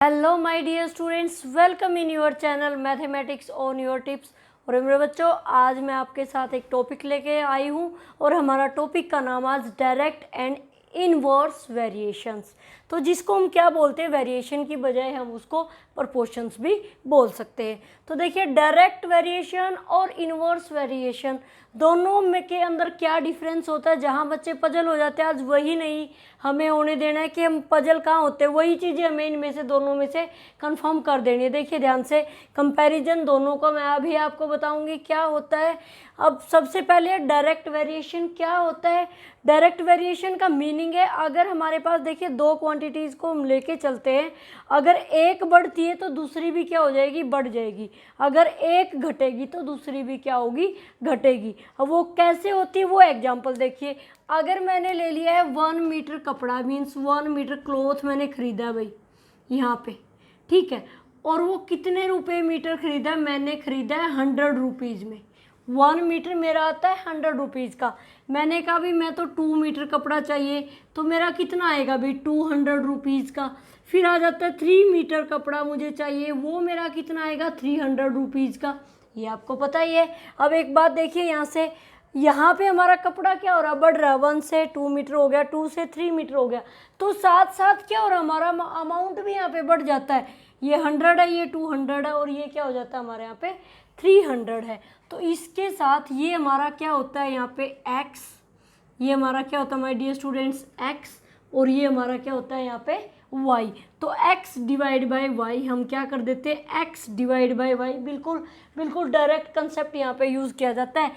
Hello my dear students, welcome in your channel mathematics on your tips. और मेरे बच्चों, आज मैं आपके साथ एक टॉपिक लेके आई हूँ और हमारा टॉपिक का नाम आज डायरेक्ट एंड इनवर्स वेरिएशंस। तो जिसको हम क्या बोलते हैं, वेरिएशन की बजाय हम उसको प्रपोर्शंस भी बोल सकते हैं। तो देखिए, डायरेक्ट वेरिएशन और इनवर्स वेरिएशन दोनों में के अंदर क्या डिफरेंस होता है। जहाँ बच्चे पजल हो जाते हैं, आज वही नहीं हमें होने देना है कि हम पजल कहाँ होते हैं, वही चीज़ें हमें इनमें से दोनों में से कंफर्म कर देनी है। देखिए ध्यान से, कंपैरिजन दोनों को मैं अभी आपको बताऊंगी क्या होता है। अब सबसे पहले डायरेक्ट वेरिएशन क्या होता है। डायरेक्ट वेरिएशन का मीनिंग है, अगर हमारे पास देखिए दो क्वांटिटीज़ को हम लेके चलते हैं, अगर एक बढ़ती है तो दूसरी भी क्या हो जाएगी, बढ़ जाएगी। अगर एक घटेगी तो दूसरी भी क्या होगी, घटेगी। अब वो कैसे होती है, वो एग्जांपल देखिए। अगर मैंने ले लिया है 1 मीटर कपड़ा, मीन्स 1 मीटर क्लॉथ मैंने खरीदा भाई यहाँ पे, ठीक है। और वो कितने रुपए मीटर खरीदा, मैंने खरीदा है 100 रुपीज़ में। 1 मीटर मेरा आता है 100 रुपीज़ का। मैंने कहा भी मैं तो 2 मीटर कपड़ा चाहिए, तो मेरा कितना आएगा भाई, 200 रुपीज़ का। फिर आ जाता है 3 मीटर कपड़ा मुझे चाहिए, वो मेरा कितना आएगा, 300 रुपीज़ का। ये आपको पता ही है। अब एक बात देखिए, यहाँ पे हमारा कपड़ा क्या हो रहा, बढ़ रहा है। 1 से 2 मीटर हो गया, 2 से 3 मीटर हो गया, तो साथ साथ क्या हो रहा है, हमारा अमाउंट भी यहाँ पे बढ़ जाता है। ये 100 है, ये 200 है, और ये क्या हो जाता है हमारे यहाँ पे 300 है। तो इसके साथ ये हमारा क्या होता है यहाँ पे x, ये हमारा क्या होता है माय डियर स्टूडेंट्स x, और ये हमारा क्या होता है यहाँ पे y। तो x डिवाइड बाय y हम क्या कर देते हैं, x डिवाइड बाय y। बिल्कुल बिल्कुल डायरेक्ट कंसेप्ट यहाँ पे यूज़ किया जाता है।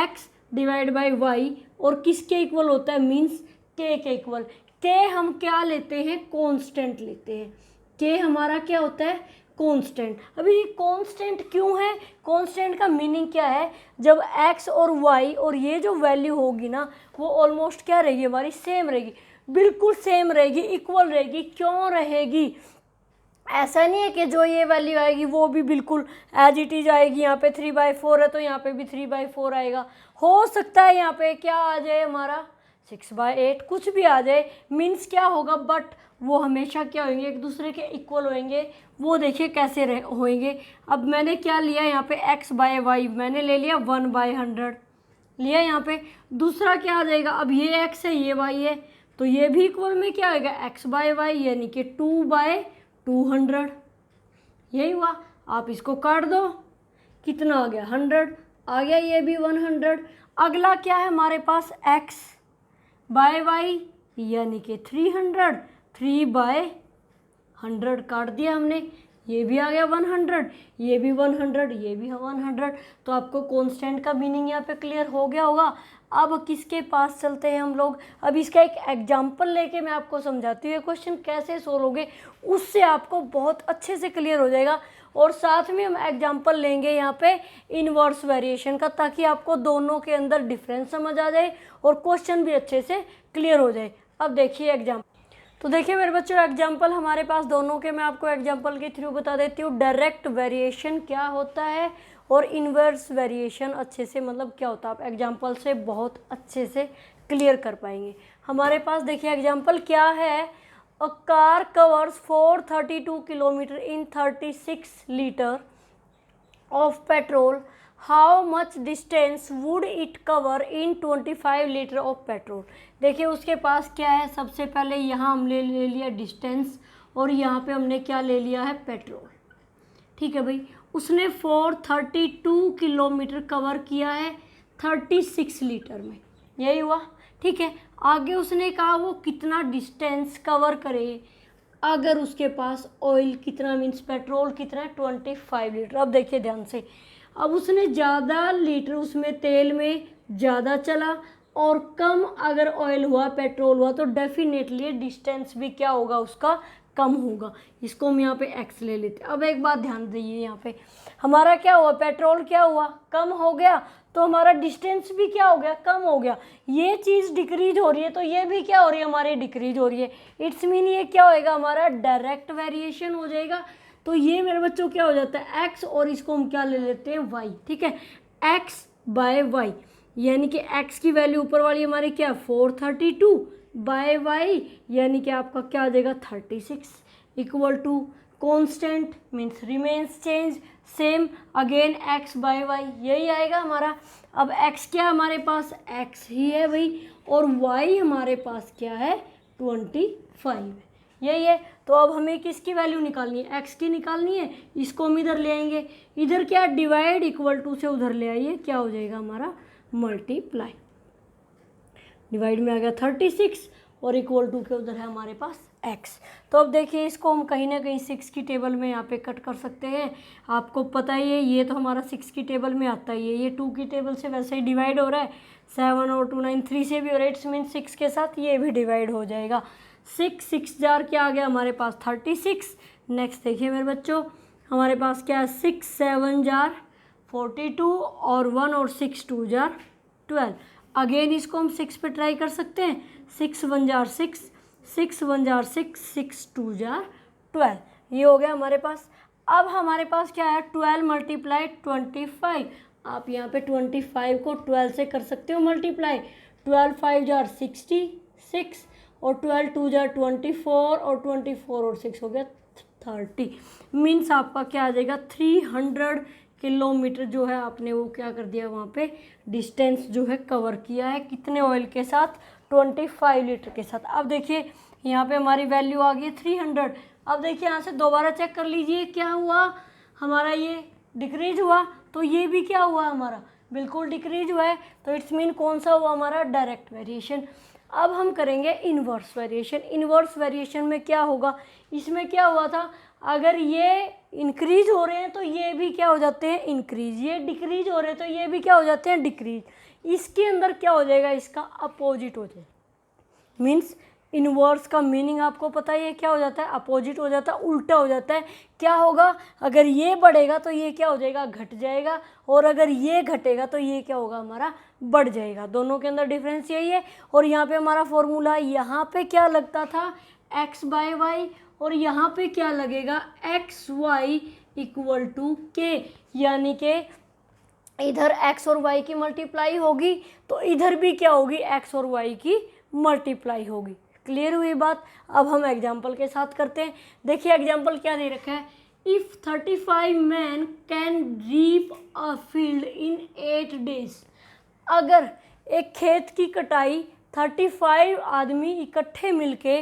x डिवाइड बाय y और किसके इक्वल होता है, मीन्स k के इक्वल। k हम क्या लेते हैं, कांस्टेंट लेते हैं। k हमारा क्या होता है, कांस्टेंट। अभी ये कांस्टेंट क्यों है, कांस्टेंट का मीनिंग क्या है, जब x और y और ये जो वैल्यू होगी ना, वो ऑलमोस्ट क्या रहेगी, हमारी सेम रहेगी, बिल्कुल सेम रहेगी, इक्वल रहेगी। क्यों रहेगी, ऐसा नहीं है कि जो ये वैल्यू आएगी वो भी बिल्कुल एज इट इज आएगी। यहाँ पे 3/4 है तो यहाँ पे भी 3/4 आएगा। हो सकता है यहाँ पे क्या आ जाए, हमारा 6/8 कुछ भी आ जाए, मीन्स क्या होगा, बट वो हमेशा क्या होंगे, एक दूसरे के इक्वल होंगे। वो देखिए कैसे होंगे। अब मैंने क्या लिया यहाँ पे, x/y मैंने ले लिया 1/100 लिया यहाँ पे। दूसरा क्या आ जाएगा, अब ये x है, ये y है, तो ये भी इक्वल में क्या आएगा, x/y यानी कि 2/200। यही हुआ। आप इसको काट दो, कितना आ गया, 100 आ गया, ये भी 100। अगला क्या है हमारे पास, x/y यानी कि 300, 3/100 काट दिया हमने, ये भी आ गया 100, ये भी 100, ये भी 100। तो आपको कांस्टेंट का मीनिंग यहाँ पे क्लियर हो गया होगा। अब किसके पास चलते हैं हम लोग, अब इसका एक एग्जाम्पल लेके मैं आपको समझाती हूँ क्वेश्चन कैसे सोल्व होगे, उससे आपको बहुत अच्छे से क्लियर हो जाएगा। और साथ में हम एग्जाम्पल लेंगे यहाँ पे इनवर्स वेरिएशन का, ताकि आपको दोनों के अंदर डिफरेंस समझ आ जाए और क्वेश्चन भी अच्छे से क्लियर हो जाए। अब देखिए एग्जाम्पल, तो देखिए मेरे बच्चों, एग्जाम्पल हमारे पास दोनों के मैं आपको एग्जाम्पल के थ्रू बता देती हूँ। डायरेक्ट वेरिएशन क्या होता है और इनवर्स वेरिएशन अच्छे से मतलब क्या होता है, आप एग्जाम्पल से बहुत अच्छे से क्लियर कर पाएंगे। हमारे पास देखिए एग्जाम्पल क्या है, a car covers 432 kilometre in 36 litre of petrol, how much distance would it cover in 25 litre of petrol. देखिए उसके पास क्या है, सबसे पहले यहाँ हमने ले लिया डिस्टेंस, और यहाँ पे हमने क्या ले लिया है, पेट्रोल। ठीक है भाई, उसने 432 किलोमीटर कवर किया है 36 लीटर में, यही हुआ। ठीक है, आगे उसने कहा वो कितना डिस्टेंस कवर करे अगर उसके पास ऑयल कितना, मीन्स पेट्रोल कितना है, 25 लीटर। अब देखिए ध्यान से, अब उसने ज़्यादा लीटर उसमें तेल में ज़्यादा चला और कम अगर ऑयल हुआ, पेट्रोल हुआ, तो डेफिनेटली डिस्टेंस भी क्या होगा उसका, कम होगा। इसको हम यहाँ पे x ले लेते हैं। अब एक बात ध्यान दीजिए, यहाँ पे हमारा क्या हुआ, पेट्रोल क्या हुआ, कम हो गया, तो हमारा डिस्टेंस भी क्या हो गया, कम हो गया। ये चीज़ डिक्रीज हो रही है तो ये भी क्या हो रही है, हमारी डिक्रीज हो रही है। इट्स मीन ये क्या होएगा, हमारा डायरेक्ट वेरिएशन हो जाएगा। तो ये मेरे बच्चों क्या हो जाता है, x, और इसको हम क्या ले लेते हैं, y। ठीक है, x/y यानी कि x की वैल्यू ऊपर वाली हमारी क्या, 432 बाय y यानी कि आपका क्या आ जाएगा, 36 equal to constant means remains change, same again x by y, यही आएगा हमारा। अब x क्या हमारे पास, x ही है भाई, और y हमारे पास क्या है 25 है, यही है। तो अब हमें किसकी वैल्यू निकालनी है, x की निकालनी है, इसको हम इधर ले आएंगे, इधर क्या डिवाइड इक्वल टू से उधर ले आइए, क्या हो जाएगा हमारा मल्टीप्लाई, डिवाइड में आ गया 36 और इक्वल टू के उधर है हमारे पास x। तो अब देखिए इसको हम कहीं ना कहीं 6 की टेबल में यहाँ पे कट कर सकते हैं, आपको पता ही है ये तो हमारा 6 की टेबल में आता ही है, ये 2 की टेबल से वैसे ही डिवाइड हो रहा है, 7 और 2 9 3 से भी हो रहा है, इट्स मीन 6 के साथ ये भी डिवाइड हो जाएगा। 6 जार क्या आ गया हमारे पास 36। नेक्स्ट देखिए मेरे बच्चों, हमारे पास क्या है 6 7 जार 42 और 1 और 6 2 जार 12। अगेन इसको हम 6 पे ट्राई कर सकते हैं, 6 1 जार 6, 6 1 जार 6, 6 2 जार 12, ये हो गया हमारे पास। अब हमारे पास क्या है 12 मल्टीप्लाई 25, आप यहाँ पे 25 को 12 से कर सकते हो मल्टीप्लाई, 12 5 जार 66 और 12 2 जार 24 और 24 और 6 हो गया 30, मीन्स आपका क्या आ जाएगा 300 किलोमीटर जो है आपने वो क्या कर दिया वहाँ पे डिस्टेंस जो है कवर किया है, कितने ऑयल के साथ 25 लीटर के साथ। अब देखिए यहाँ पे हमारी वैल्यू आ गई 300। अब देखिए यहाँ से दोबारा चेक कर लीजिए क्या हुआ हमारा, ये डिक्रीज हुआ, तो ये भी क्या हुआ हमारा बिल्कुल डिक्रीज हुआ है, तो इट्स मीन कौन सा हुआ हमारा डायरेक्ट वेरिएशन। अब हम करेंगे इन्वर्स वेरिएशन। इन्वर्स वेरिएशन में क्या होगा, इसमें क्या हुआ था, अगर ये इंक्रीज हो रहे हैं तो ये भी क्या हो जाते हैं इंक्रीज, ये डिक्रीज हो रहे हैं तो ये भी क्या हो जाते हैं डिक्रीज, इसके अंदर क्या हो जाएगा इसका अपोजिट हो जाएगा, मीन्स इनवर्स का मीनिंग आपको पता ही है क्या हो जाता है अपोजिट हो जाता है, उल्टा हो जाता है। क्या होगा, अगर ये बढ़ेगा तो ये क्या हो जाएगा घट जाएगा, और अगर ये घटेगा तो ये क्या होगा हमारा बढ़ जाएगा, दोनों के अंदर डिफरेंस यही है। और यहाँ पे हमारा फॉर्मूला यहाँ पे क्या लगता था x बाय वाई, और यहाँ पे क्या लगेगा एक्स वाई इक्वल टू के, यानी कि इधर x और y की मल्टीप्लाई होगी तो इधर भी क्या होगी x और y की मल्टीप्लाई होगी। क्लियर हुई बात। अब हम एग्जाम्पल के साथ करते हैं। देखिए एग्जाम्पल क्या दे रखा है, if 35 man can reap a field in 8 days. अगर एक खेत की कटाई 35 आदमी इकट्ठे मिलके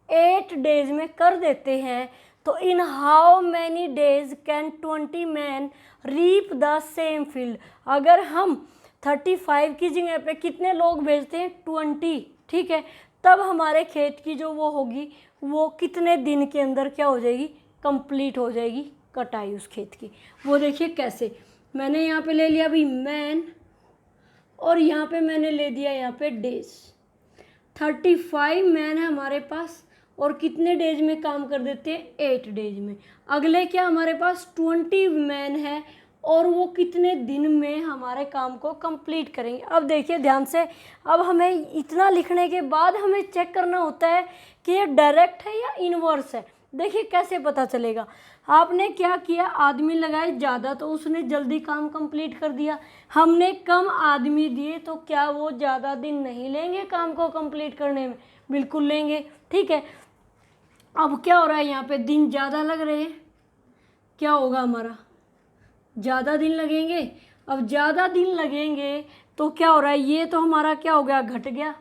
8 डेज में कर देते हैं, तो in how many days can 20 man reap the same field. अगर हम 35 की जगह पे कितने लोग भेजते हैं 20, ठीक है, तब हमारे खेत की जो वो होगी वो कितने दिन के अंदर क्या हो जाएगी कंप्लीट हो जाएगी कटाई उस खेत की। वो देखिए कैसे, मैंने यहाँ पे ले लिया भाई मैन, और यहाँ पे मैंने ले दिया यहाँ पे डेज। 35 मैन है हमारे पास और कितने डेज में काम कर देते हैं 8 डेज में। अगले क्या हमारे पास 20 मैन है और वो कितने दिन में हमारे काम को कंप्लीट करेंगे। अब देखिए ध्यान से, अब हमें इतना लिखने के बाद हमें चेक करना होता है कि ये डायरेक्ट है या इनवर्स है। देखिए कैसे पता चलेगा, आपने क्या किया आदमी लगाए ज़्यादा तो उसने जल्दी काम कंप्लीट कर दिया, हमने कम आदमी दिए तो क्या वो ज़्यादा दिन नहीं लेंगे काम को कंप्लीट करने में, बिल्कुल लेंगे। ठीक है, अब क्या हो रहा है यहाँ पे दिन ज़्यादा लग रहे हैं, क्या होगा हमारा ज़्यादा दिन लगेंगे। अब ज़्यादा दिन लगेंगे तो क्या हो रहा है, ये तो हमारा क्या हो गया घट गया,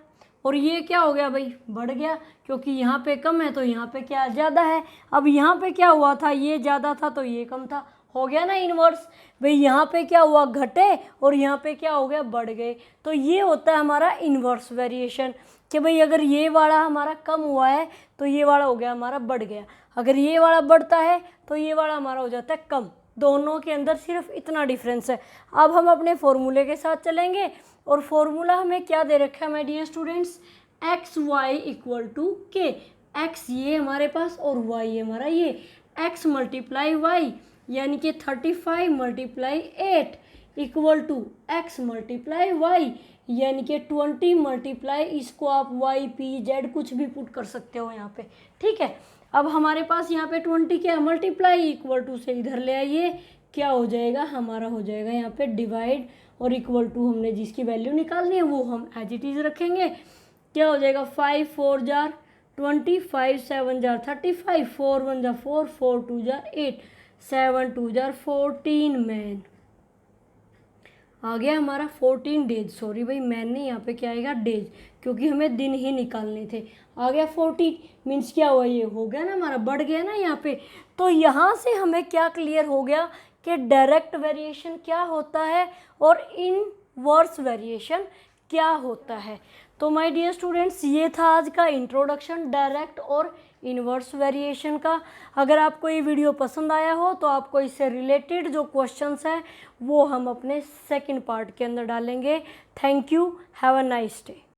और ये क्या हो गया भाई बढ़ गया, क्योंकि यहाँ पे कम है तो यहाँ पे क्या ज़्यादा है। अब यहाँ पे क्या हुआ था, ये ज़्यादा था तो ये कम था, हो गया ना इनवर्स। भाई यहाँ पे क्या हुआ घटे और यहाँ पे क्या हो गया बढ़ गए, तो ये होता है हमारा इनवर्स वेरिएशन कि भाई अगर ये वाला हमारा कम हुआ है तो ये वाला हो गया हमारा बढ़ गया, अगर ये वाला बढ़ता है तो ये वाला हमारा हो जाता है कम। दोनों के अंदर सिर्फ इतना डिफरेंस है। अब हम अपने फॉर्मूले के साथ चलेंगे, और फॉर्मूला हमें क्या दे रखा है my dear students, x y equal to k. X ये हमारे पास और वाई हमारा ये, एक्स मल्टीप्लाई वाई यानी कि 35 multiply 8 equal to x multiply y यानी कि 20 मल्टीप्लाई, इसको आप वाई पी जेड कुछ भी पुट कर सकते हो यहाँ पे। ठीक है, अब हमारे पास यहाँ पे 20 क्या मल्टीप्लाई इक्वल टू से इधर ले आइए, क्या हो जाएगा हमारा हो जाएगा यहाँ पे डिवाइड, और इक्वल टू हमने जिसकी वैल्यू निकालनी है वो हम एज इट इज़ रखेंगे। क्या हो जाएगा 5 4 जार 25 7 जार 35, 4 1 जार 4, 4 2 जार 8, 7 2 जार 14 मैन। आ गया हमारा 14 डेज, सॉरी भाई मैन नहीं, यहाँ पे क्या आएगा डेज, क्योंकि हमें दिन ही निकालने थे। आ गया 40 मीन्स क्या हुआ, ये हो गया ना हमारा, बढ़ गया ना यहाँ पे। तो यहाँ से हमें क्या क्लियर हो गया कि डायरेक्ट वेरिएशन क्या होता है और इनवर्स वेरिएशन क्या होता है। तो माय डियर स्टूडेंट्स, ये था आज का इंट्रोडक्शन डायरेक्ट और इनवर्स वेरिएशन का। अगर आपको ये वीडियो पसंद आया हो तो आपको इससे रिलेटेड जो क्वेश्चंस हैं वो हम अपने सेकंड पार्ट के अंदर डालेंगे। Thank you, have a nice day.